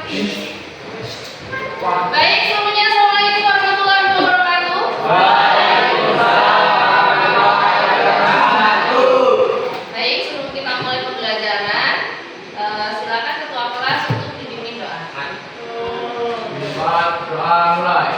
Baik, semuanya assalamualaikum warahmatullahi wabarakatuh. Baik, sebelum kita mulai pembelajaran, silakan ketua kelas untuk dibimbing doa. Doa mulai.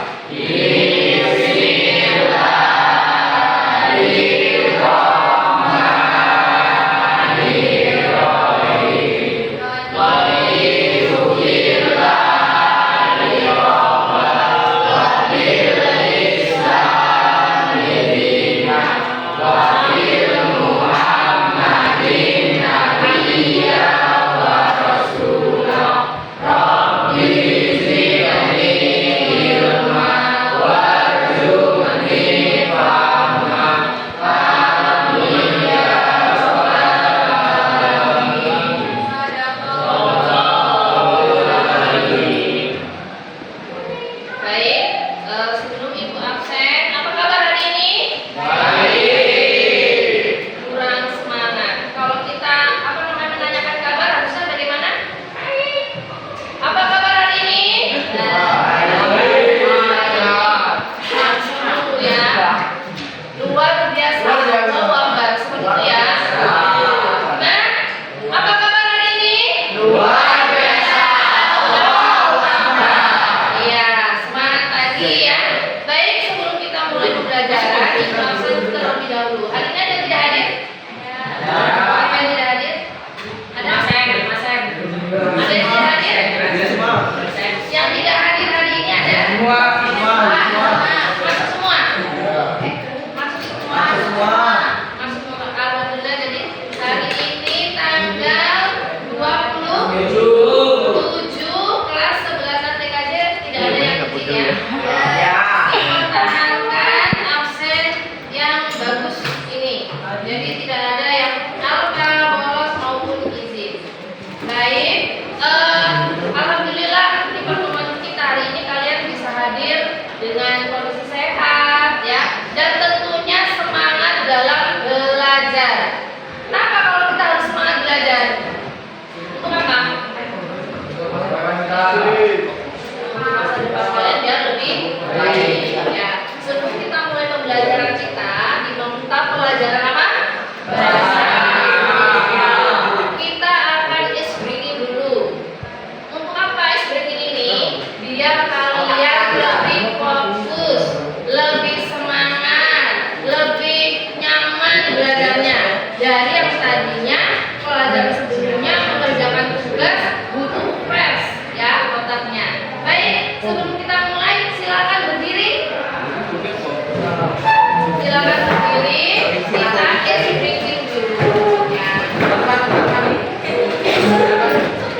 Dengan kondisi sehat ya, dan tentunya semangat dalam belajar. Kenapa kalau kita harus semangat belajar? Untuk apa? Masa depan kalian biar lebih baik ya. Sebelum kita mulai pembelajaran kita, kita pelajaran apa? Bahasa. Kita akan ice breaking dulu. Untuk apa ice breaking ini? Biar kalian lebih fokus, lebih semangat, lebih nyaman belajarnya. Dari yang tadinya pelajaran sebelumnya mengerjakan tugas butuh fresh ya otaknya. Baik, sebelum kita mulai silakan berdiri. Silakan berdiri. Kita ice breaking dulu ya.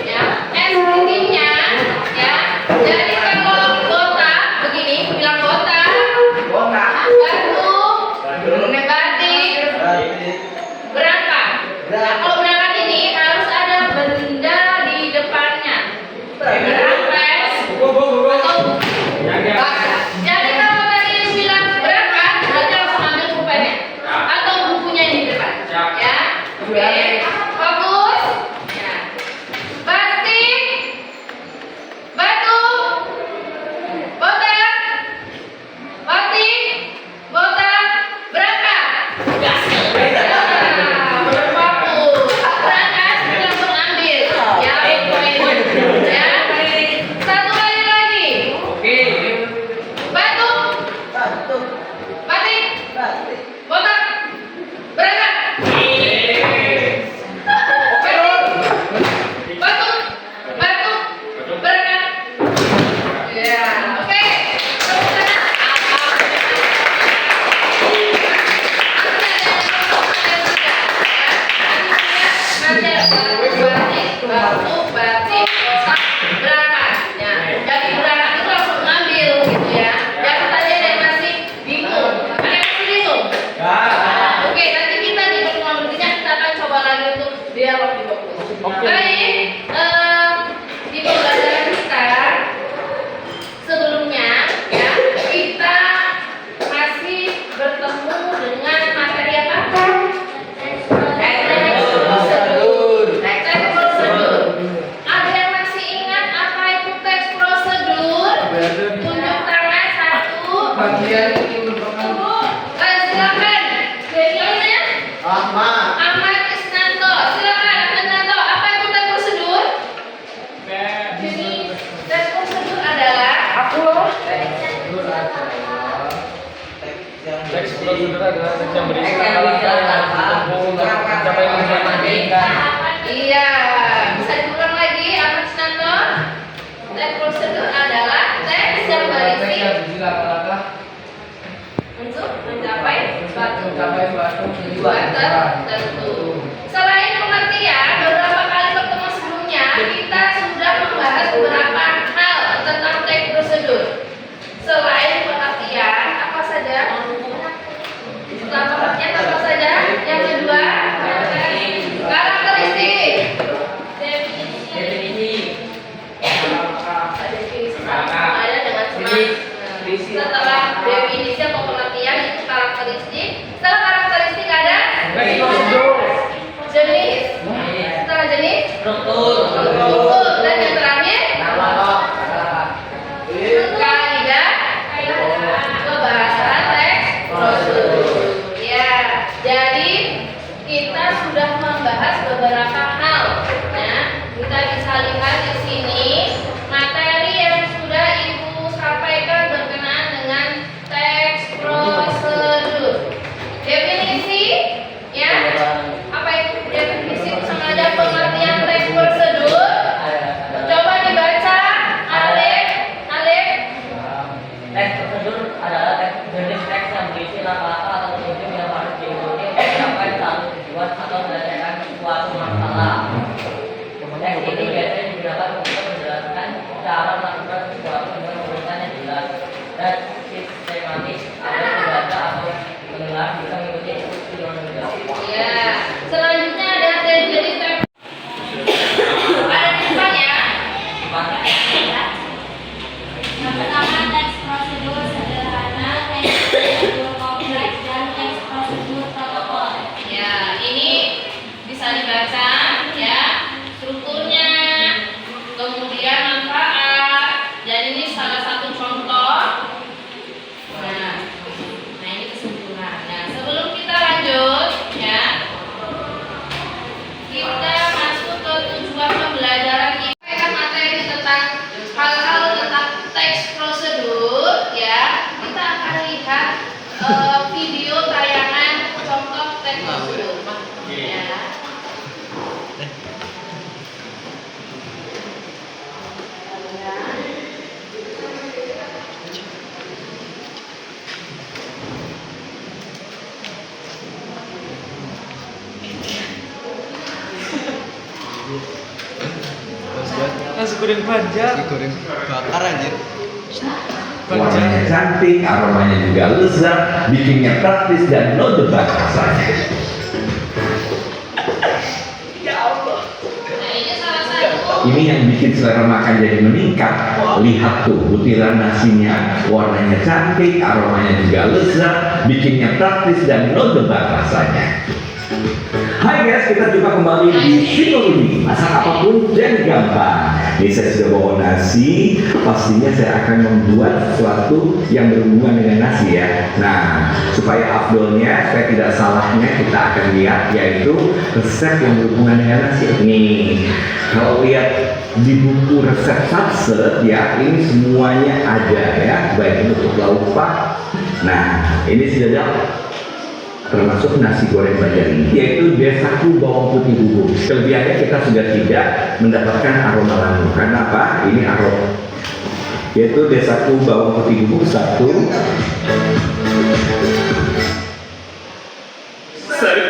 Ya, ice breakingnya ya. Jadi kalau botak begini, bilang botak, batu, batik, berangkat. Nah, kalau berangkat ini harus ada benda di depannya. Berangkat atau jadi kalau tadi bilang berangkat, berarti langsung ambil pulpennya atau bukunya yang di depan. Ya, oke, fokus. Ya, batik, batu, botak, batik, botak, berangkat. Gas. Berfokus. Berangkat langsung ambil. Ya, poin. Ya. prosedur adalah teks yang berisi langkah-langkah yang harus ditempuh untuk mencapai tujuan yang diinginkan. Iya, bisa diulang lagi, Ahmad Sinanto. Teks prosedur adalah teks yang berisi langkah-langkah untuk mencapai suatu tujuan tertentu. Selain pengertian, beberapa kali pertemuan sebelumnya kita sudah membahas beberapa hal tentang teks prosedur. Selain pengertian, apa saja? Setelah pengertian apa saja? Yang kedua, karakteristik. Ada dengan semak. Setelah definisi atau pengertian itu karakteristik. Setelah karakteristik ada jenis. Setelah jenis struktur. Dan yang terakhir kaidah pembahasan teks prosedur. Ya, jadi kita sudah membahas beberapa hal. Ya, kita bisa lihat di sini materi yang sudah Ibu sampaikan berkenaan dengan teks prosedur. Definisi, ya, apa itu definisi? Sengaja pengertian teks prosedur. Coba dibaca, Alif. Teks prosedur adalah jenis teks yang berisi langkah-langkah atau petunjuk yang harus diikuti untuk mencapai satu tujuan atau menyelesaikan suatu masalah. Teks ini biasanya digunakan untuk menjelaskan cara melakukan sesuatu dengan urutan yang jelas dan sistematis agar pembaca atau pendengar bisa mengikuti instruksi dengan mudah. Ya, selanjutnya ada jenis teks. Ada di depan ya. Yang pertama teks prosedur sederhana, teks prosedur kompleks, dan teks prosedur protokol. Ya, ini bisa dibaca ya strukturnya, kemudian manfaat, dan ini salah satu contoh. Nah ini kesimpulan. Nah, sebelum kita lanjut ya, kita masuk ke tujuan pembelajaran kita. Materi tentang hal-hal tentang teks prosedur ya. Kita akan lihat video tayangan contoh teks prosedur. Ya. nasi goreng panjang. Goreng bakar anjir. Warnanya cantik, aromanya juga lezat, bikinnya praktis dan no debat rasanya. Nah, ini salah satu. Ini yang bikin selera makan jadi meningkat. Lihat tuh butiran nasinya, warnanya cantik, aromanya juga lezat, bikinnya praktis dan no debat rasanya. Hai guys, kita jumpa kembali di channel ini. Masak apapun dan gampang. Ini saya sudah bawa nasi. Pastinya saya akan membuat sesuatu yang berhubungan dengan nasi ya. Nah, supaya afdolnya, supaya tidak salahnya, kita akan lihat yaitu resep yang berhubungan dengan nasi. Nih, kalau lihat di buku resep Satset ya, ini semuanya ada ya, baik untuk lauk pak. Nah, ini sudah ada termasuk nasi goreng Banjaring, yaitu desaku bawang putih bubuk. Kelebihannya kita sudah tidak mendapatkan aroma langu. Karena apa? Ini aroma, yaitu desaku bawang putih bubuk satu.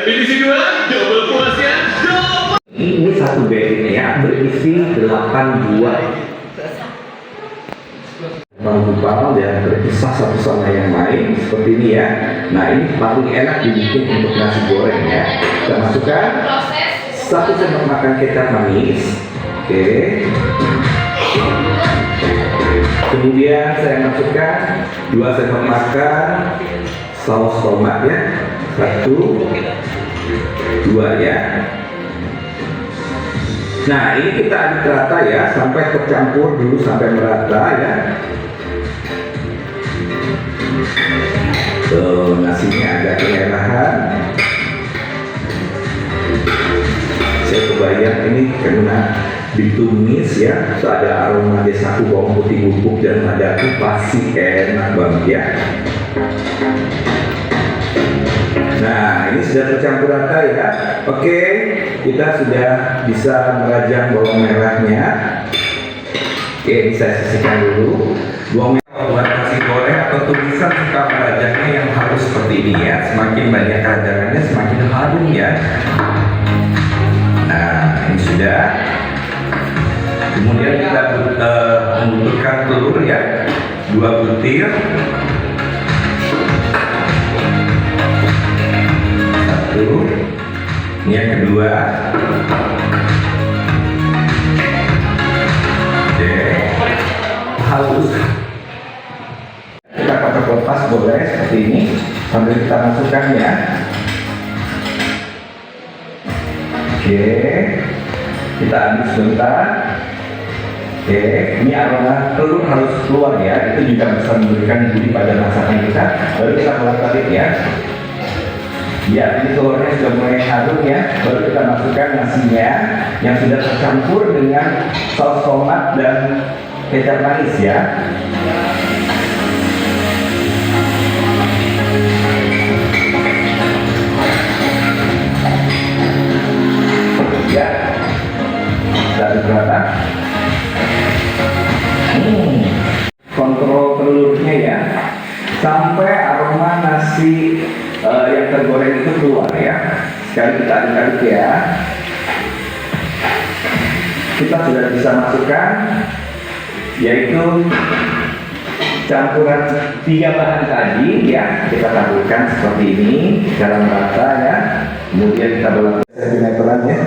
Edisi 2, double puasnya double. Ini satu bag ini ya, berisi 8 buah bangku dan terpisah satu sama yang lain seperti ini ya. Nah, ini paling enak dibikin untuk nasi goreng ya. Kita masukkan satu sendok makan kecap manis. Oke. Kemudian saya masukkan 2 sendok makan saus tomat ya. 1, 2 ya. Nah, ini kita aduk rata ya, sampai tercampur dulu sampai merata ya. Tuh, nasinya agak kemerahan. Saya kebayang ini karena ditumis ya, so ada aroma desaku bawang putih bubuk dan ada pasti enak banget ya. Nah, ini sudah tercampur rata ya. Oke, kita sudah bisa merajang bawang merahnya. Oke, bisa sisihkan dulu. Bawang merah buat nasi goreng atau tumisan suka merajangnya yang harus seperti ini ya. Semakin banyak rajangannya semakin harum ya. Nah, ini sudah. Kemudian kita membutuhkan telur ya, 2 butir. Satu. Ini yang kedua. Oke. Halus. Kita pakai kopas boleh seperti ini sambil kita masukkan ya. Oke. Kita aduk sebentar. Oke, ini aroma telur harus keluar ya. Itu juga bisa memberikan gurih pada masakan kita. Baru kita bolak-balik ya. Ya, ini telurnya sudah mulai harum ya. Baru kita masukkan nasinya yang sudah tercampur dengan saus tomat dan kecap manis ya. Ya, kita aduk rata. Kontrol telurnya ya, sampai aroma nasi yang tergoreng itu keluar ya. Sekali kita aduk-aduk ya. Kita sudah bisa masukkan yaitu campuran 3 bahan tadi ya. Kita taburkan seperti ini dalam rata ya. Kemudian kita bolak pelan ya.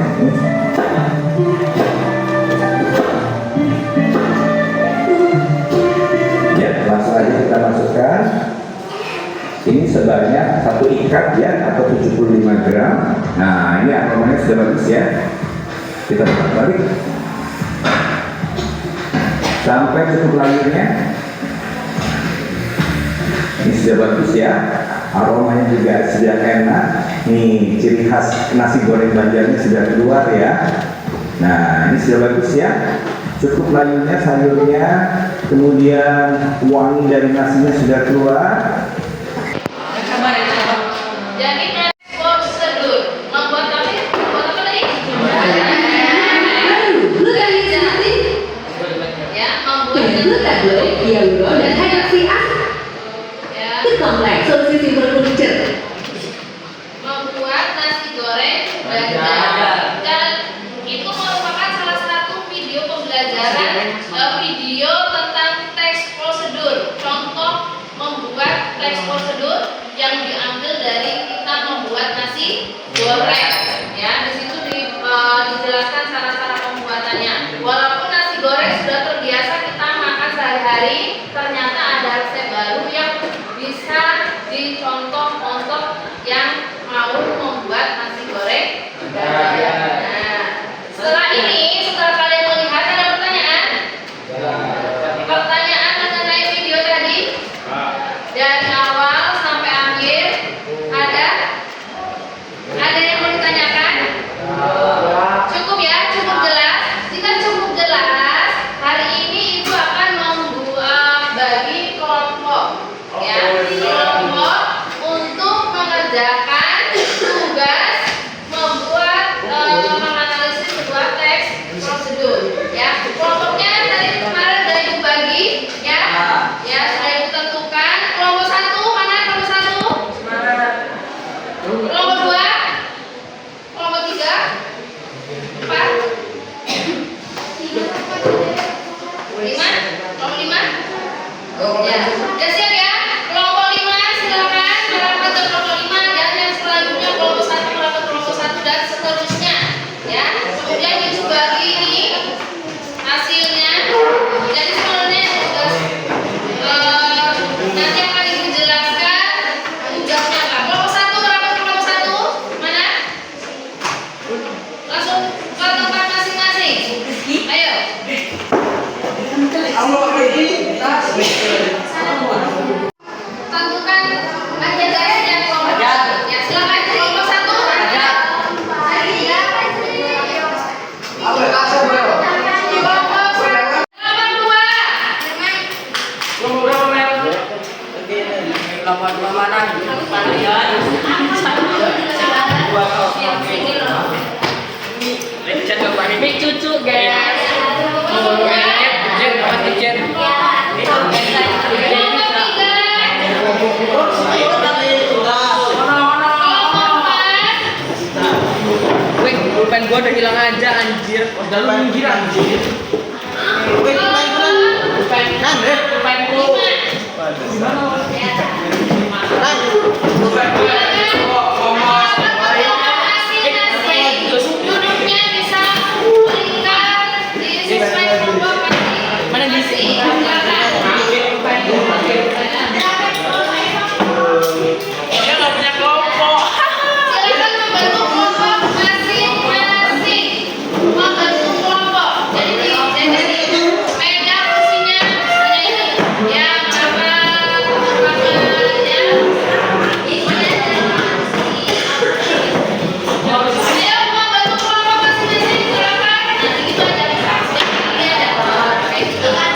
Ya, langsung aja kita masukkan. Ini sebanyak 1 ikat ya, atau 75 gram. Nah, ini aromanya sudah bagus ya. Kita balik sampai cukup layarnya. Ini sudah bagus ya. Aromanya juga sudah enak. Nih, ciri khas nasi goreng Banjarnya sudah keluar ya. Nah, ini sudah bagus ya. Cukup layarnya, sayurnya, kemudian wangi dari nasinya sudah keluar. Jadi prosedur membuat apa tadi? Ya, membuat nước đạt lợi dầu đỏ để thay đổi phi ác ya, tức còn lại sâu siêu siêu berkuncir membuat nasi goreng Banjar. Dan itu merupakan salah satu video pembelajaran, video tentang teks prosedur. Contoh membuat teks prosedur yang diambil dari kita membuat nasi goreng. Ya, di situ dijelaskan cara-cara pembuatannya. Walaupun nasi goreng sudah terbiasa kita makan sehari-hari, ternyata ada resep baru yang bisa dicontoh untuk yang mau membuat nasi goreng. Nah, setelah ini, setelah kalian melihat, ada pertanyaan? Pertanyaan mengenai video tadi? Dari awal sampai akhir ada? Ada yang mau ditanyakan? Cukup ya, cukup jelas. Jika cukup jelas, hari ini ibu akan membuat bagi kelompok, ya, kelompok untuk mengerjakan tugas membuat menganalisis sebuah teks prosedur. Ya, kelompoknya tadi kemarin sudah ibu bagi, ya, ya sudah ibu tentukan. Kelompok 1 mana? Kelompok 1? Kelompok 2? Kelompok 3? 4? 5? Kelompok 5? Ya, udah siap ya? Kelompok 5 silakan merapat ke kelompok 5 dan yang selanjutnya kelompok 1 merapat ke kelompok 1 dan seterusnya. Ya, kemudian ibu bagi ini hasilnya. Jadi sebenarnya tugas nanti akan ibu jelaskan tugasnya apa. Kelompok 1 merapat ke kelompok 1 mana? Langsung ke tempat masing-masing. Ayo. Tentukan agendanya kelompok 1. Ya, silakan kelompok 1. Kelompok 2 mana? Siap sini loh. Lecet apa nih? Ini cucu guys. Lecet apa lecet? Itu Wih, pulpen gua udah hilang aja anjir. Udah lu minggir anjir. Pulpen lu. Duduknya bisa melingkar di sismen berubah Mana di sini? Dia nggak punya kelompok. Silakan membantu kelompok masing-masing. Membantu kelompok. Jadi meja kursinya misalnya ini yang apa-apanya. Ayo membantu kelompok masing-masing. Silakan. Nanti gitu aja. Ini aja. Kayak gitu kan.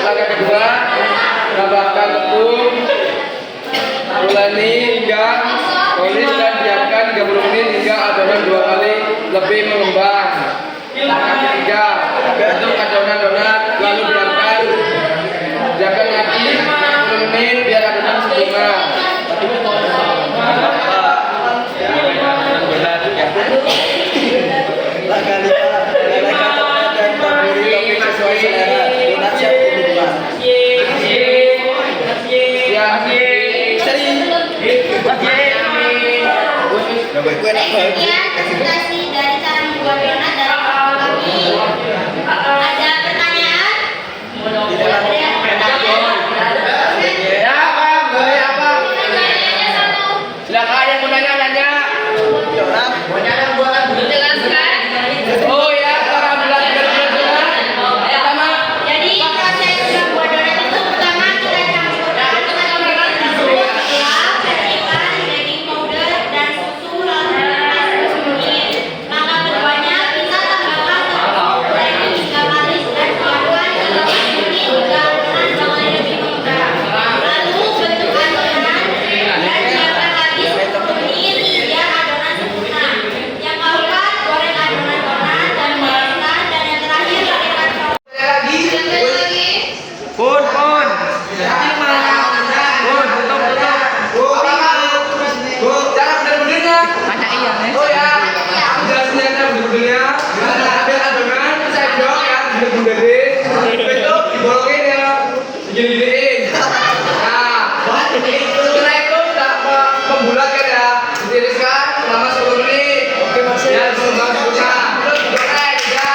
Langkah kedua, tambahkan tepung, uleni hingga polis dan diamkan 30 menit hingga adonan 2 kali lebih mengembang. Langkah ketiga, bentuk adonan donat lalu diamkan lagi 10 menit biar adonan sempurna. Langkah 5, lelehkan tepung dan taburi topping sesuai selera. Donat siap dibuat. Sekian presentasi dari cara membuat donat dari kami. Ada pertanyaan? Ada yang pertanyaan? Pertanyaannya satu. Bu, jangan bener-benernya. Oh ya, aku jelasin ya bener-benernya. Biar adonan saya dong ya, bener-benerin. Itu dibolongin ya, digini-giniin. Nah, setelah itu udah membulat kan ya, ditiriskan selama 10 menit. Oke maksudnya, sebelum buka. Terus digoreng ya.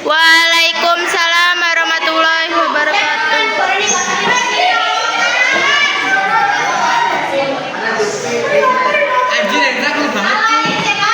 Waalaikumsalam warahmatullahi wabarakatuh. Anjir, enak banget sih.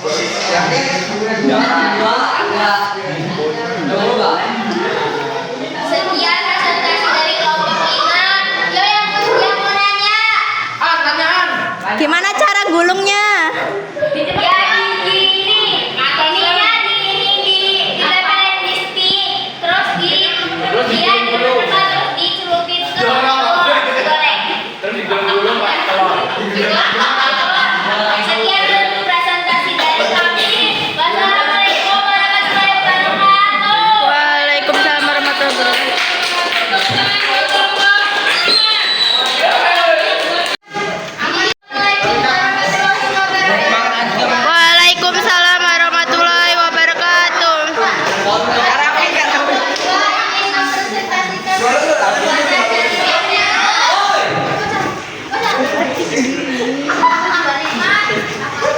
Sekian presentasi dari kelompok 5. Yo yang mau nanya. Gimana cara gulungnya? Ya di ini. Ininya ditempelin di stick, terus dicelupin ke goreng. Terus digulung-gulung pakai telur. Sekian dulu presentasi dari kami. Wassalamualaikum warahmatullahi wabarakatuh. Waalaikumsalam warahmatullahi wabarakatuh. Waalaikumsalam warahmatullahi wabarakatuh.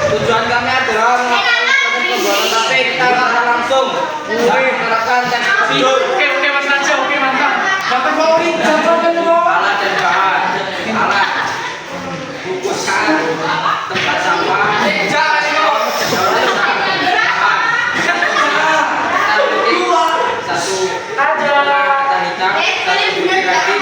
Tujuan kami adalah melakukan pembuatan tapi kita akan langsung menerapkan teknologi. Oke Mas Raja, oke mantap. Dapat bawain, alat dan bahan, alat, bungkusan, tempat sampah, satu kata hitam, satu biji lagi.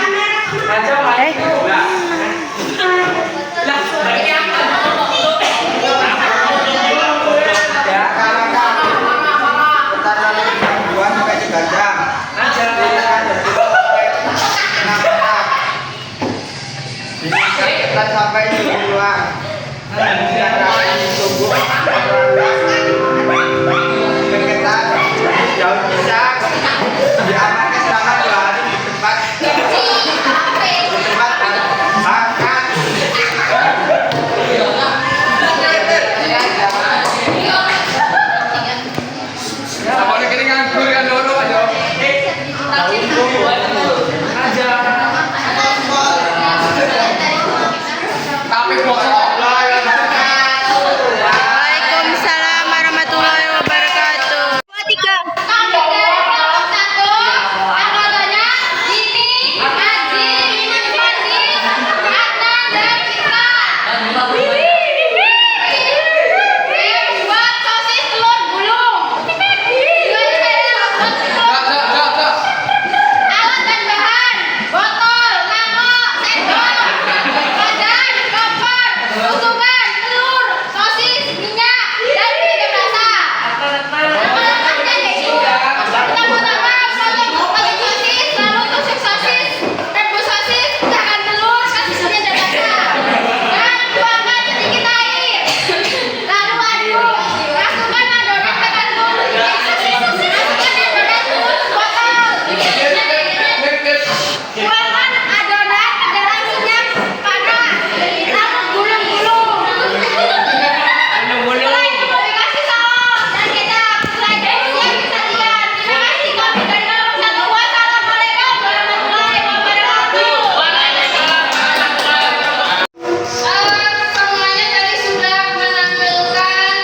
Sampai di luar, jauh pisang, diamankan selama 2 hari di tempat makan. Apa ada keringan kan dulu aja. Tapi Waalaikumsalam warahmatullahi wabarakatuh. 3. Anggotanya Dini, Haji, Fandi, Adnan, dan Citra. Buat sosis telur gulung. Alat dan bahan: botol, mangkok, sendok, wajan, kompor, tutupan, telur, sosis, minyak, dan tiga rasa. Peralatannya yaitu pertama-tama potong sosis, lalu tusuk sosis, rebus sosis, pecahkan telur, kasih minyak dan rasa, dan tuangkan sedikit air. Lalu aduk, masukkan adonan ke dalam sosis, masukkan adonan ke botol. Tuangkan adonan ke dalam minyak panas, lalu gulung-gulung. Mulai dikasih saus dan kecap. Setelah itu siap disajikan. Terima kasih kami dari kelompok 1. Wassalamualaikum warahmatullahi wabarakatuh. Semuanya tadi sudah menampilkan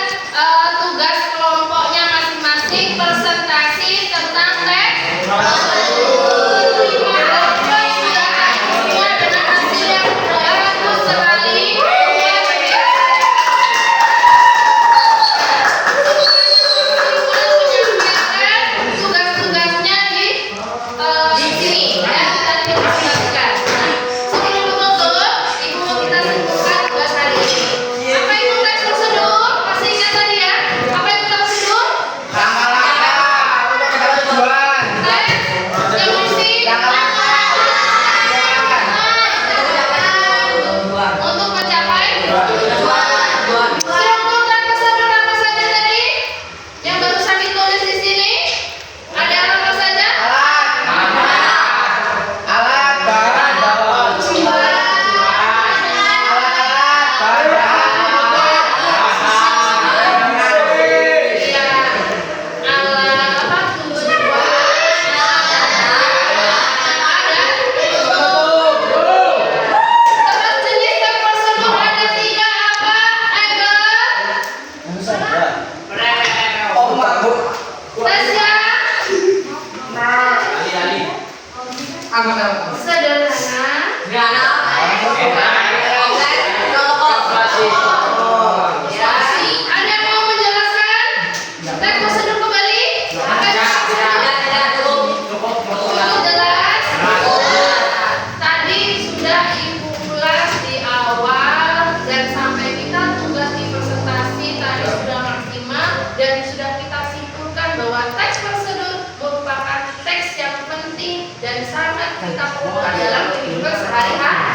tugas kelompoknya masing-masing, presentasi tentang teks dengan hasil yang bagus sekali. Tugas-tugasnya di sini ya, tadi dipresentasikan. Sebelum menutup, Ibu mau kita tentukan tugas hari ini. Apa itu teks prosedur? Masih ingat tadi ya? Apa itu teks prosedur? Tes dan sudah kita simpulkan bahwa teks prosedur merupakan teks yang penting dan sangat kita perlukan dalam kehidupan sehari-hari.